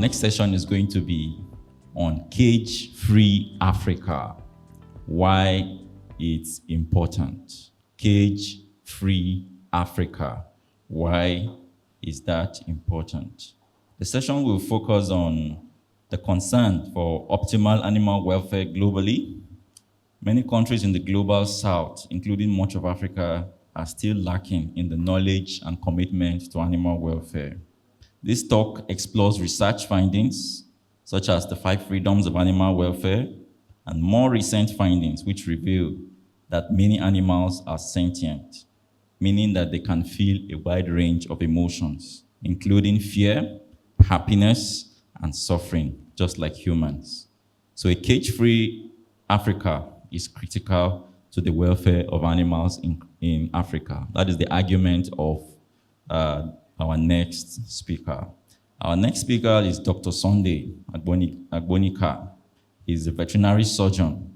next session is going to be on cage-free Africa, why it's important. Cage-free Africa, why is that important? The session will focus on the concern for optimal animal welfare globally. Many countries in the global south, including much of Africa, are still lacking in the knowledge and commitment to animal welfare. This talk explores research findings, such as the 5 freedoms of animal welfare, and more recent findings which reveal that many animals are sentient, meaning that they can feel a wide range of emotions, including fear, happiness, and suffering, just like humans. So a cage-free Africa is critical to the welfare of animals in Africa. That is the argument of our next speaker. Our next speaker is Dr. Sunday Agbonika. He's a veterinary surgeon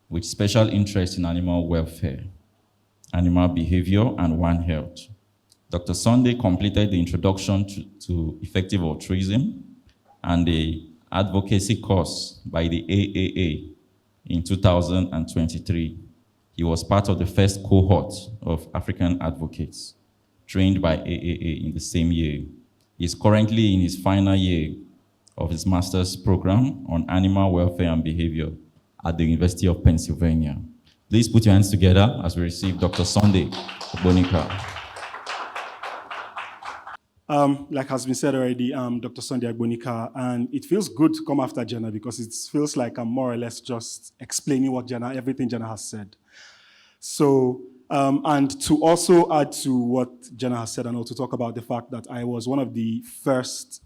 with special interest in animal welfare, animal behavior, and One Health. Dr. Sunday completed the introduction to effective altruism and the advocacy course by the AAA in 2023. He was part of the first cohort of African advocates trained by AAA in the same year. He's currently in his final year of his master's program on animal welfare and behavior at the University of Pennsylvania. Please put your hands together as we receive Dr. Sunday Agbonika. Like has been said already, I'm Dr. Sunday Agbonika, and it feels good to come after Jenna because it feels like I'm more or less just explaining everything Jenna has said. So, and to also add to what Jenna has said and also talk about the fact that I was one of the first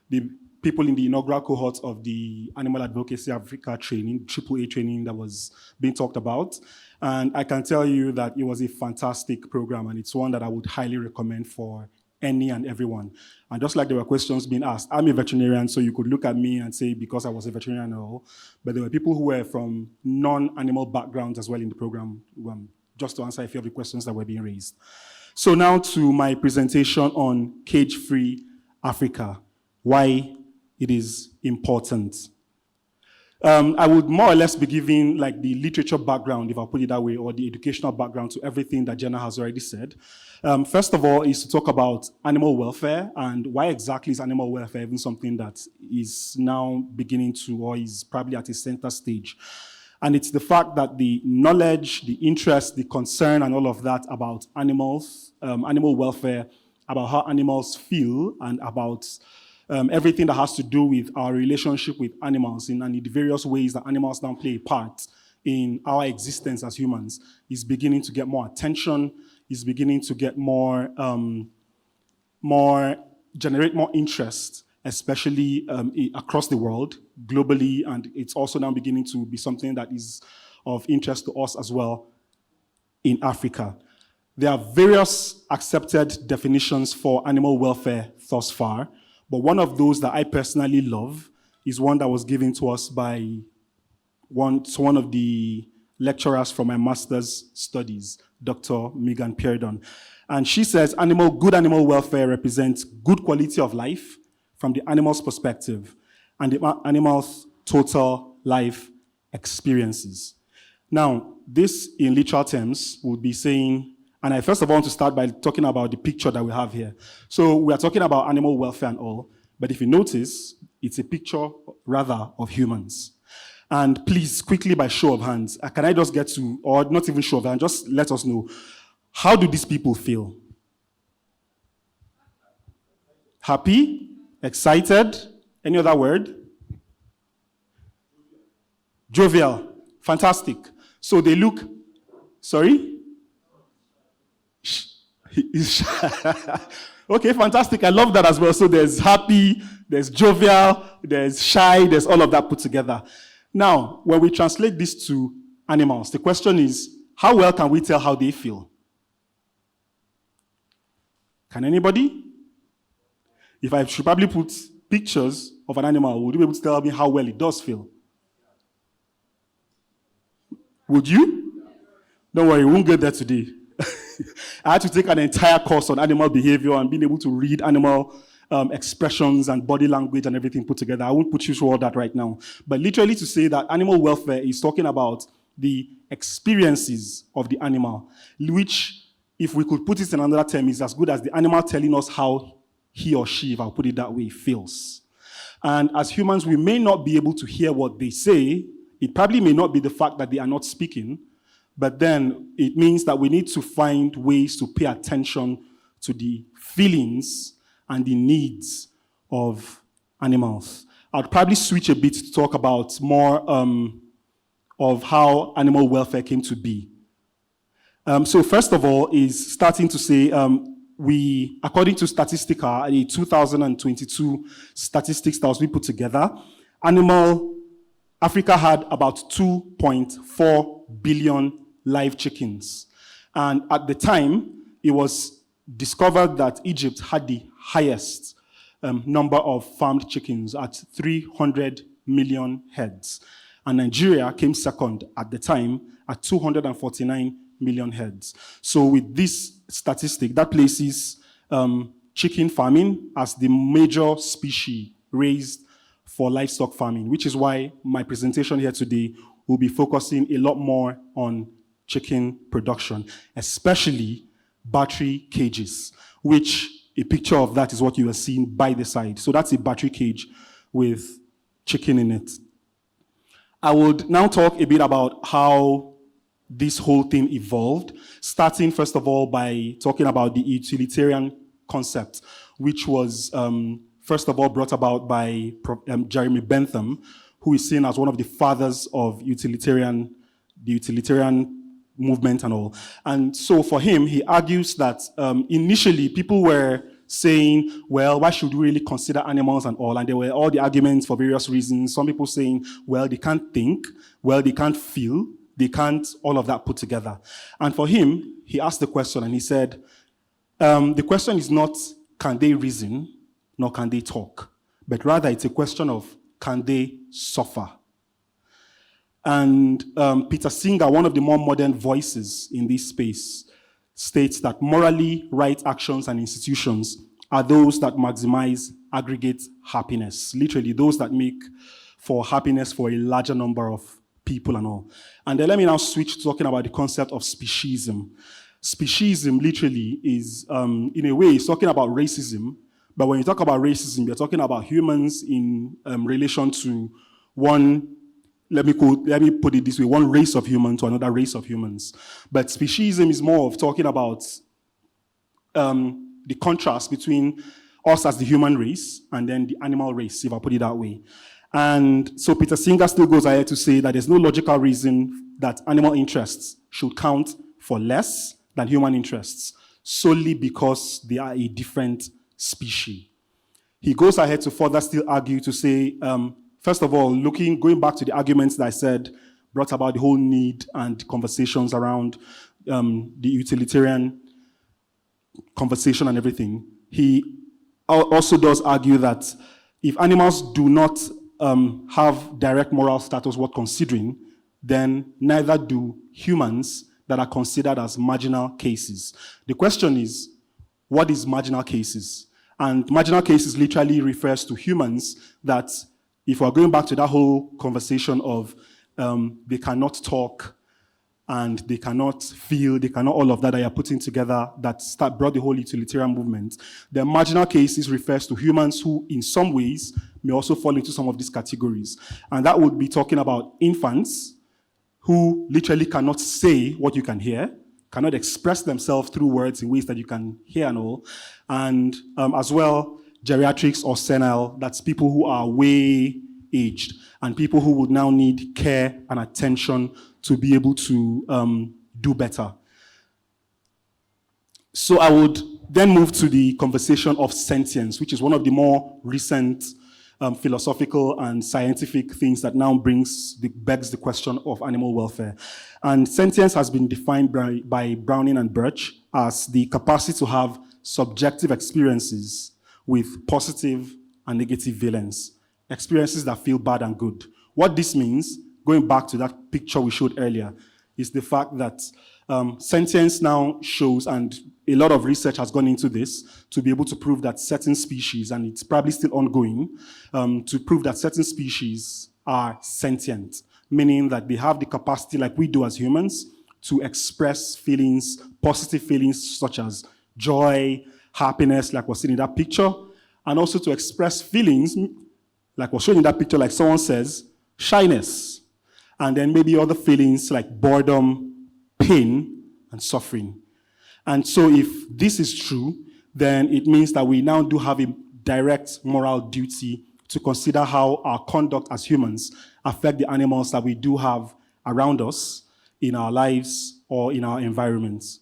the people in the inaugural cohort of the Animal Advocacy Africa training, AAA training that was being talked about. And I can tell you that it was a fantastic program, and it's one that I would highly recommend for any and everyone. And just like there were questions being asked, I'm a veterinarian, so you could look at me and say because I was a veterinarian or all, but there were people who were from non-animal backgrounds as well in the program, just to answer a few of the questions that were being raised. So now to my presentation on cage-free Africa, why it is important. I would more or less be giving like the literature background, if I put it that way, or the educational background to everything that Jenna has already said. First of all is to talk about animal welfare and why exactly is animal welfare even something that is now beginning to, or is probably at a center stage. And it's the fact that the knowledge, the interest, the concern, and all of that about animals, animal welfare, about how animals feel, and about everything that has to do with our relationship with animals and the various ways that animals now play a part in our existence as humans is beginning to get more attention, is beginning to get generate more interest, especially across the world, globally, and it's also now beginning to be something that is of interest to us as well in Africa. There are various accepted definitions for animal welfare thus far, but one of those that I personally love is one that was given to us by one of the lecturers from my master's studies, Dr. Megan Peardon. And she says good animal welfare represents good quality of life from the animal's perspective and the animal's total life experiences. Now, this in literal terms would be saying, and I first of all want to start by talking about the picture that we have here. So we are talking about animal welfare and all, but if you notice, it's a picture rather of humans. And please, quickly by show of hands, can I just get to, or not even show of hands, just let us know, how do these people feel? Happy? Excited? Any other word? Jovial. Fantastic. So they look, sorry? Okay, fantastic. I love that as well. So there's happy, there's jovial, there's shy, there's all of that put together. Now, when we translate this to animals, the question is, how well can we tell how they feel? Can anybody? If I should probably put pictures of an animal, would you be able to tell me how well it does feel? Would you? Don't worry, we won't get there today. I had to take an entire course on animal behavior and being able to read animal expressions and body language and everything put together. I won't put you through all that right now. But literally to say that animal welfare is talking about the experiences of the animal, which, if we could put it in another term, is as good as the animal telling us how he or she, if I'll put it that way, feels. And as humans, we may not be able to hear what they say. It probably may not be the fact that they are not speaking, but then it means that we need to find ways to pay attention to the feelings and the needs of animals. I'd probably switch a bit to talk about more of how animal welfare came to be. So first of all is starting to say, according to Statistica, a 2022 statistics that was being put together, Africa had about 2.4 billion live chickens. And at the time, it was discovered that Egypt had the highest number of farmed chickens at 300 million heads. And Nigeria came second at the time at 249 million heads. So with this statistic, that places chicken farming as the major species raised for livestock farming, which is why my presentation here today will be focusing a lot more on chicken production, especially battery cages, which a picture of that is what you are seeing by the side. So that's a battery cage with chicken in it. I would now talk a bit about how this whole thing evolved, starting first of all by talking about the utilitarian concept, which was first of all brought about by Jeremy Bentham, who is seen as one of the fathers of the utilitarian movement and all. And so for him, he argues that initially people were saying, well, why should we really consider animals and all? And there were all the arguments for various reasons. Some people saying, well, they can't think, well, they can't feel, they can't, all of that put together. And for him, he asked the question and he said, the question is not, can they reason, nor can they talk, but rather it's a question of, can they suffer? And Peter Singer, one of the more modern voices in this space, states that morally right actions and institutions are those that maximize aggregate happiness, literally those that make for happiness for a larger number of people and all. And then let me now switch to talking about the concept of speciesism. Speciesism literally is, in a way, it's talking about racism, but when you talk about racism, you're talking about humans in relation to one, let me put it this way, one race of humans to another race of humans. But speciesism is more of talking about the contrast between us as the human race and then the animal race, if I put it that way. And so Peter Singer still goes ahead to say that there's no logical reason that animal interests should count for less than human interests, solely because they are a different species. He goes ahead to further still argue to say, first of all, going back to the arguments that I said, brought about the whole need and conversations around the utilitarian conversation and everything, he also does argue that if animals do not have direct moral status worth considering, then neither do humans that are considered as marginal cases. The question is, what is marginal cases? And marginal cases literally refers to humans that, if we're going back to that whole conversation of they cannot talk and they cannot feel, they cannot all of that you're putting together that brought the whole utilitarian movement, the marginal cases refers to humans who in some ways may also fall into some of these categories. And that would be talking about infants who literally cannot say what you can hear, cannot express themselves through words in ways that you can hear and all, and as well, geriatrics or senile, that's people who are way aged and people who would now need care and attention to be able to do better. So I would then move to the conversation of sentience, which is one of the more recent philosophical and scientific things that now begs the question of animal welfare. And sentience has been defined by Browning and Birch as the capacity to have subjective experiences with positive and negative valence, experiences that feel bad and good. What this means, going back to that picture we showed earlier, is the fact that sentience now shows, and a lot of research has gone into this to be able to prove that certain species, and it's probably still ongoing, to prove that certain species are sentient, meaning that they have the capacity, like we do as humans, to express feelings, positive feelings such as joy, happiness, like was seen in that picture, and also to express feelings, like was shown in that picture, like someone says, shyness, and then maybe other feelings like boredom, pain, and suffering. And so if this is true, then it means that we now do have a direct moral duty to consider how our conduct as humans affect the animals that we do have around us in our lives or in our environments.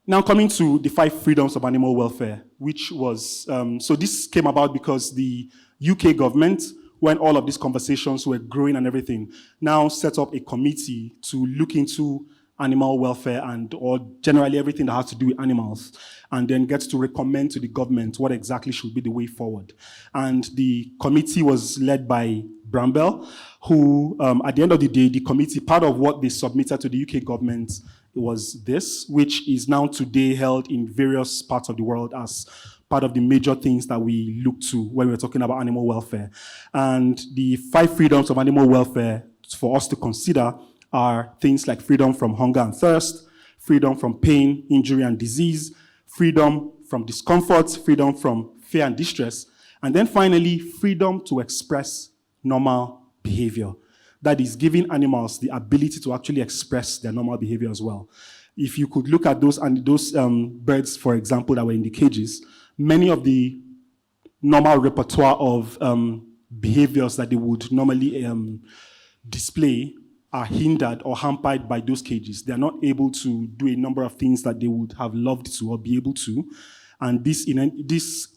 Now coming to the 5 freedoms of animal welfare, which was, so this came about because the UK government, when all of these conversations were growing and everything, now set up a committee to look into animal welfare and or generally everything that has to do with animals, and then gets to recommend to the government what exactly should be the way forward. And the committee was led by Bramwell, who, at the end of the day, the committee, part of what they submitted to the UK government was this, which is now today held in various parts of the world as part of the major things that we look to when we're talking about animal welfare. And the 5 freedoms of animal welfare for us to consider are things like freedom from hunger and thirst, freedom from pain, injury, and disease, freedom from discomfort, freedom from fear and distress, and then finally, freedom to express normal behavior. That is giving animals the ability to actually express their normal behavior as well. If you could look at those birds, for example, that were in the cages, many of the normal repertoire of behaviors that they would normally display are hindered or hampered by those cages. They are not able to do a number of things that they would have loved to or be able to. And this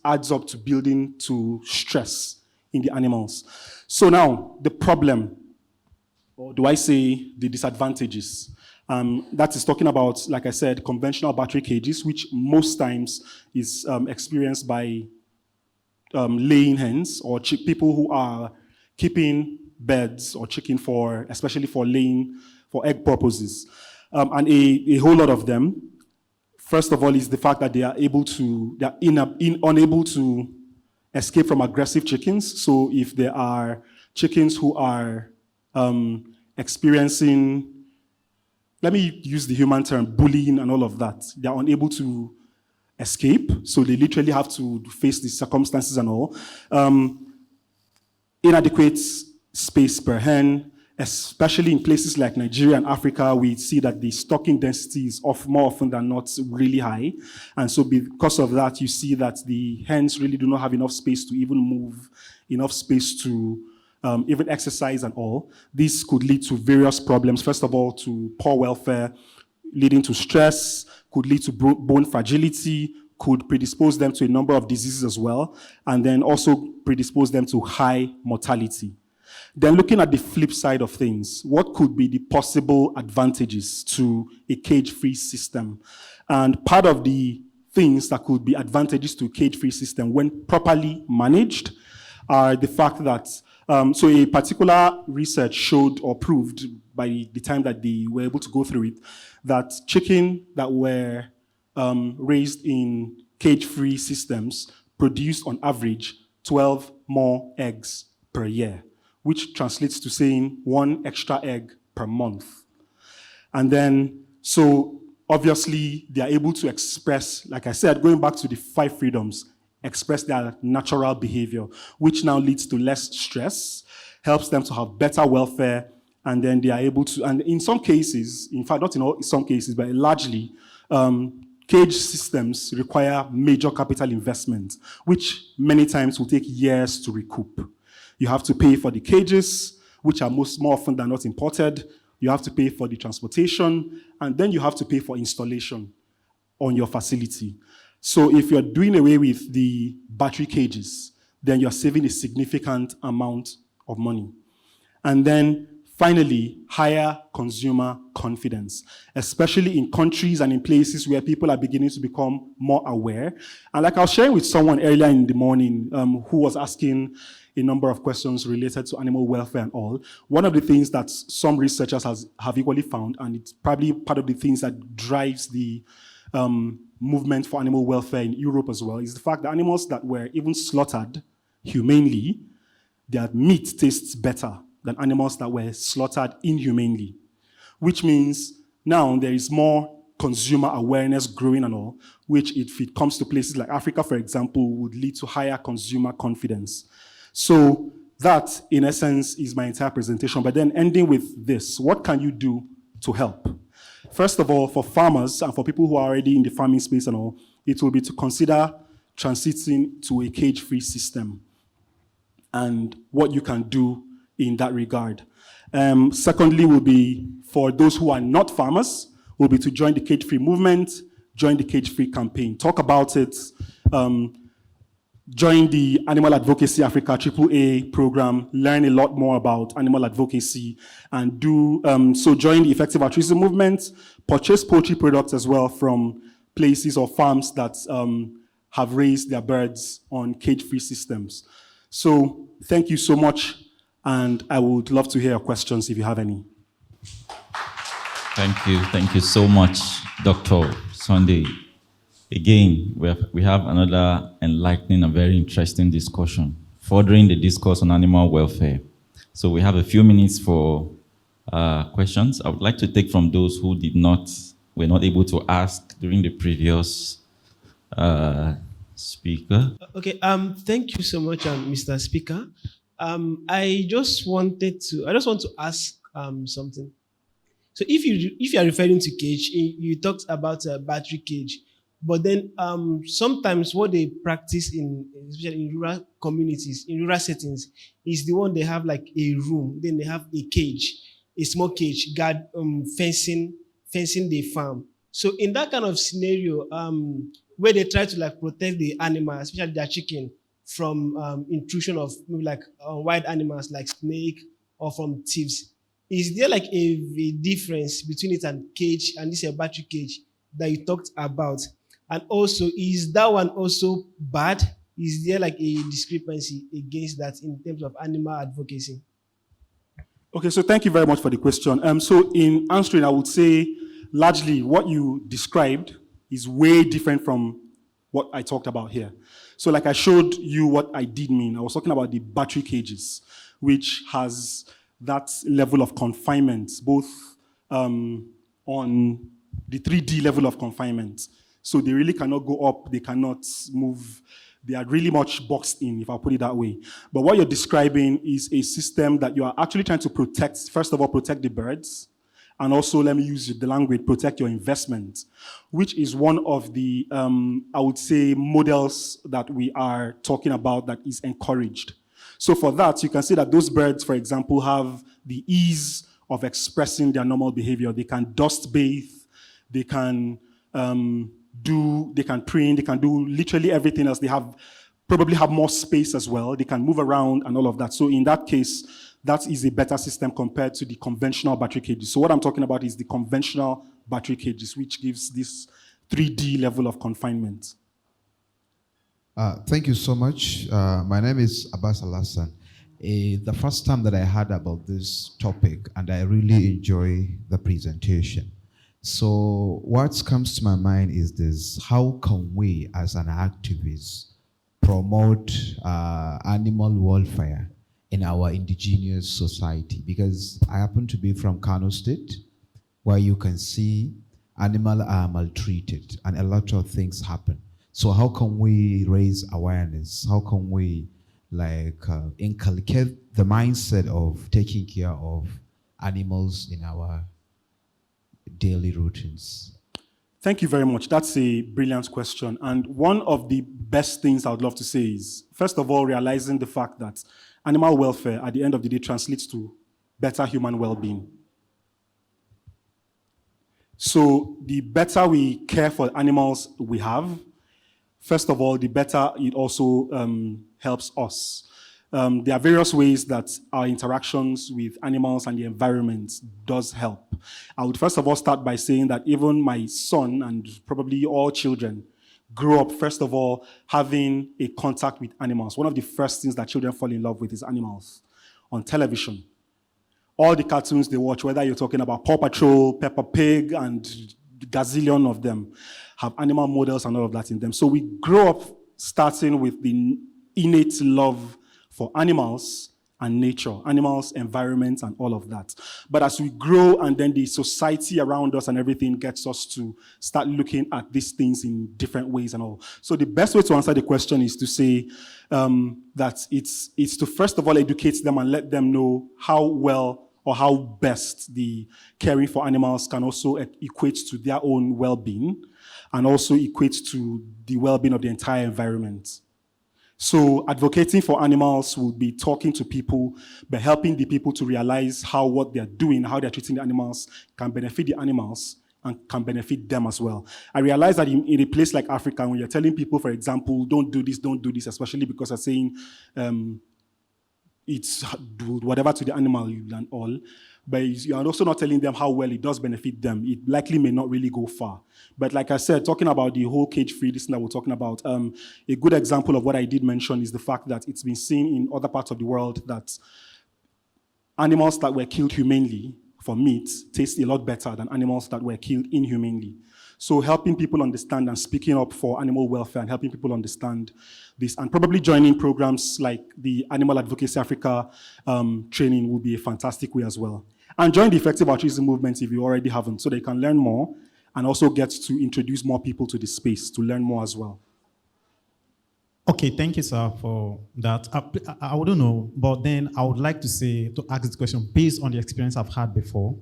adds up to building to stress in the animals. So now, the problem, or do I say the disadvantages? That is talking about, like I said, conventional battery cages, which most times is experienced by laying hens or people who are keeping birds or chicken especially for laying, for egg purposes. And a whole lot of them, first of all, is the fact that they are unable to escape from aggressive chickens. So if there are chickens who are experiencing, let me use the human term, bullying and all of that, they are unable to escape. So they literally have to face the circumstances and all. Inadequate space per hen, especially in places like Nigeria and Africa, we see that the stocking density is more often than not really high. And so because of that, you see that the hens really do not have enough space to even move, enough space to even exercise and all. This could lead to various problems. First of all, to poor welfare, leading to stress, could lead to bone fragility, could predispose them to a number of diseases as well, and then also predispose them to high mortality. Then looking at the flip side of things, what could be the possible advantages to a cage-free system? And part of the things that could be advantages to a cage-free system when properly managed are the fact that, so a particular research showed or proved by the time that they were able to go through it, that chicken that were raised in cage-free systems produced on average 12 more eggs per year, which translates to saying 1 extra egg per month. And then, so obviously they are able to express, like I said, going back to the 5 freedoms, express their natural behavior, which now leads to less stress, helps them to have better welfare, and then they are able to, and in some cases, in fact, not in all some cases, but largely, cage systems require major capital investment, which many times will take years to recoup. You have to pay for the cages, which are more often than not imported. You have to pay for the transportation, and then you have to pay for installation on your facility. So if you're doing away with the battery cages, then you're saving a significant amount of money. And then Finally, higher consumer confidence, especially in countries and in places where people are beginning to become more aware. And like I was sharing with someone earlier in the morning who was asking a number of questions related to animal welfare and all, one of the things that some researchers have equally found, and it's probably part of the things that drives the movement for animal welfare in Europe as well, is the fact that animals that were even slaughtered humanely, their meat tastes better than animals that were slaughtered inhumanely, which means now there is more consumer awareness growing and all, which if it comes to places like Africa, for example, would lead to higher consumer confidence. So that, in essence, is my entire presentation. But then ending with this, what can you do to help? First of all, for farmers and for people who are already in the farming space and all, it will be to consider transiting to a cage-free system and what you can do in that regard. Secondly, will be for those who are not farmers, will be to join the cage-free movement, join the cage-free campaign, talk about it, join the Animal Advocacy Africa AAA program, learn a lot more about animal advocacy, and so join the effective altruism movement, purchase poultry products as well from places or farms that have raised their birds on cage-free systems. So thank you so much. And I would love to hear your questions if you have any. Thank you. Thank you so much, Dr. Sunday. Again, we have another enlightening and very interesting discussion, furthering the discourse on animal welfare. So we have a few minutes for questions. I would like to take from those who were not able to ask during the previous speaker. Okay. Thank you so much, Mr. Speaker. I just want to ask something. So if you are referring to cage, you talked about a battery cage, but then sometimes what they practice especially in rural communities, in rural settings, is the one they have like a room, then they have a cage, a small cage, guard fencing the farm. So in that kind of scenario, where they try to like protect the animal, especially their chicken, from intrusion of maybe like wild animals like snake or from thieves. Is there like a difference between it and cage and this battery cage that you talked about? And also, is that one also bad? Is there like a discrepancy against that in terms of animal advocacy? Okay, so thank you very much for the question. So in answering, I would say largely what you described is way different from what I talked about here. So like I showed you what I did mean. I was talking about the battery cages, which has that level of confinement, both on the 3D level of confinement. So they really cannot go up, they cannot move. They are really much boxed in, if I put it that way. But what you're describing is a system that you are actually trying to protect. First of all, protect the birds. And also, let me use the language, protect your investment, which is one of the, I would say, models that we are talking about that is encouraged. So for that, you can see that those birds, for example, have the ease of expressing their normal behavior. They can dust bathe, they can preen, they can do literally everything else. They probably have more space as well. They can move around and all of that. So in that case, that is a better system compared to the conventional battery cages. So what I'm talking about is the conventional battery cages, which gives this 3D level of confinement. Thank you so much. My name is Abbas Alassan. The first time that I heard about this topic, and I really enjoy the presentation. So what comes to my mind is this: how can we, as an activist, promote animal welfare in our indigenous society? Because I happen to be from Kano State, where you can see animals are maltreated and a lot of things happen. So how can we raise awareness? How can we inculcate the mindset of taking care of animals in our daily routines? Thank you very much. That's a brilliant question. And one of the best things I would love to say is, first of all, realizing the fact that animal welfare at the end of the day translates to better human well-being. So the better we care for animals we have, first of all, the better it also helps us. There are various ways that our interactions with animals and the environment does help. I would first of all start by saying that even my son and probably all children grow up, first of all, having a contact with animals. One of the first things that children fall in love with is animals on television. All the cartoons they watch, whether you're talking about Paw Patrol, Peppa Pig, and gazillion of them, have animal models and all of that in them. So we grow up starting with the innate love for animals and nature, animals, environment, and all of that. But as we grow and then the society around us and everything gets us to start looking at these things in different ways and all. So the best way to answer the question is to say that it's to first of all educate them and let them know how well or how best the caring for animals can also equate to their own well-being and also equate to the well-being of the entire environment. So advocating for animals would be talking to people, but helping the people to realize how what they're doing, how they're treating the animals can benefit the animals and can benefit them as well. I realize that in a place like Africa, when you're telling people, for example, don't do this, especially because they're saying it's whatever to the animal and all, but you are also not telling them how well it does benefit them. It likely may not really go far. But like I said, talking about the whole cage-free, this thing that we're talking about, a good example of what I did mention is the fact that it's been seen in other parts of the world that animals that were killed humanely for meat taste a lot better than animals that were killed inhumanely. So helping people understand and speaking up for animal welfare and helping people understand this, and probably joining programs like the Animal Advocacy Africa training will be a fantastic way as well. And join the effective altruism movement if you already haven't, so they can learn more and also get to introduce more people to the space to learn more as well. Okay, thank you, sir, for that. I wouldn't know, but then I would like to ask this question based on the experience I've had before.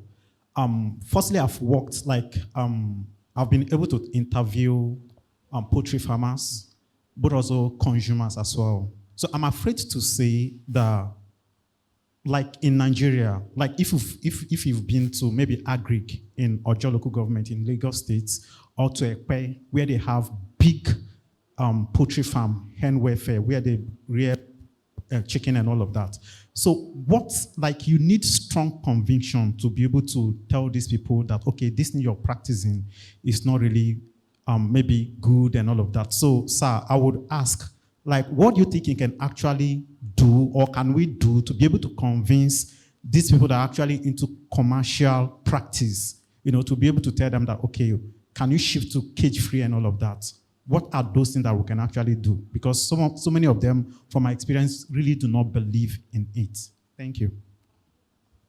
Firstly, I've worked, I've been able to interview poultry farmers, but also consumers as well. So I'm afraid to say that, like in Nigeria, like if you've been to maybe Agric in Ojo local government in Lagos State, or to Ekpe, where they have big poultry farm, hen welfare, where they rear chicken and all of that. So you need strong conviction to be able to tell these people that, okay, this thing you're practicing is not really maybe good and all of that. So, sir, I would ask, what do you think you can actually do, or can we do to be able to convince these people that are actually into commercial practice, to be able to tell them that, okay, can you shift to cage-free and all of that? What are those things that we can actually do? Because so many of them, from my experience, really do not believe in it. Thank you.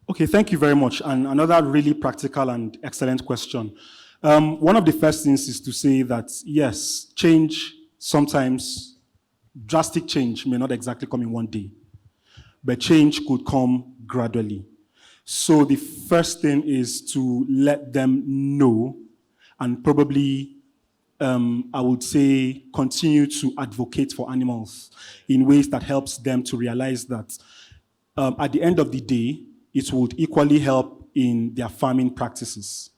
Okay, thank you very much. And another really practical and excellent question. One of the first things is to say that, yes, change sometimes, drastic change may not exactly come in one day, but change could come gradually. So the first thing is to let them know and probably I would say continue to advocate for animals in ways that helps them to realize that at the end of the day, it would equally help in their farming practices.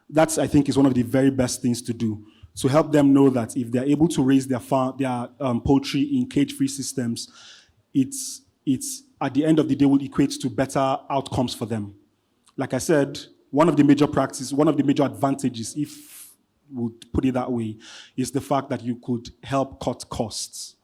That's, I think, is one of the very best things to do, to help them know that if they're able to raise their poultry in cage-free systems, it's at the end of the day will equate to better outcomes for them. Like I said, one of the major advantages, if would put it that way, is the fact that you could help cut costs.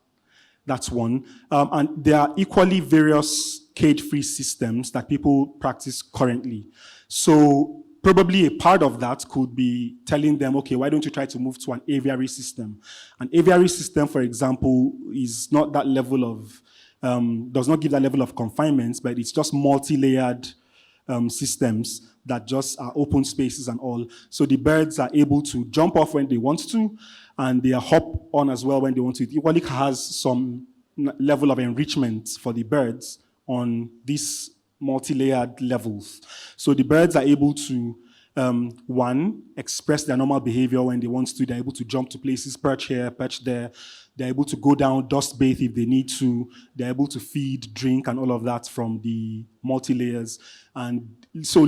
That's one. And there are equally various cage-free systems that people practice currently. So probably a part of that could be telling them, okay, why don't you try to move to an aviary system? An aviary system, for example, is not that level of, does not give that level of confinement, but it's just multi-layered systems that just are open spaces and all. So the birds are able to jump off when they want to, and they hop on as well when they want to. It equally has some level of enrichment for the birds on these multi-layered levels. So the birds are able to, one, express their normal behavior when they want to. They're able to jump to places, perch here, perch there. They're able to go down, dust bathe if they need to. They're able to feed, drink, and all of that from the multi-layers. And so,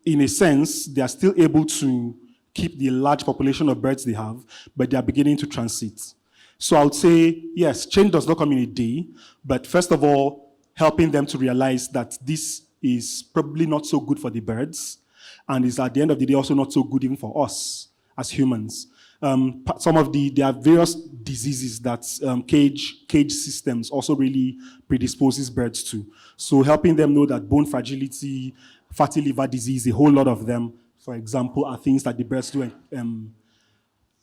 in a sense, they are still able to keep the large population of birds they have, but they are beginning to transit. So I would say, yes, change does not come in a day, but first of all, helping them to realize that this is probably not so good for the birds, and is at the end of the day also not so good even for us as humans. There are various diseases that cage systems also really predisposes birds to. So helping them know that bone fragility, fatty liver disease, a whole lot of them, for example, are things that the birds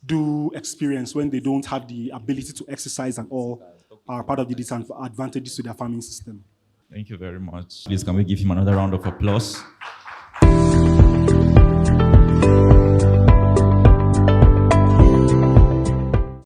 do experience when they don't have the ability to exercise and all, are part of the disadvantages to their farming system. Thank you very much. Please, can we give him another round of applause?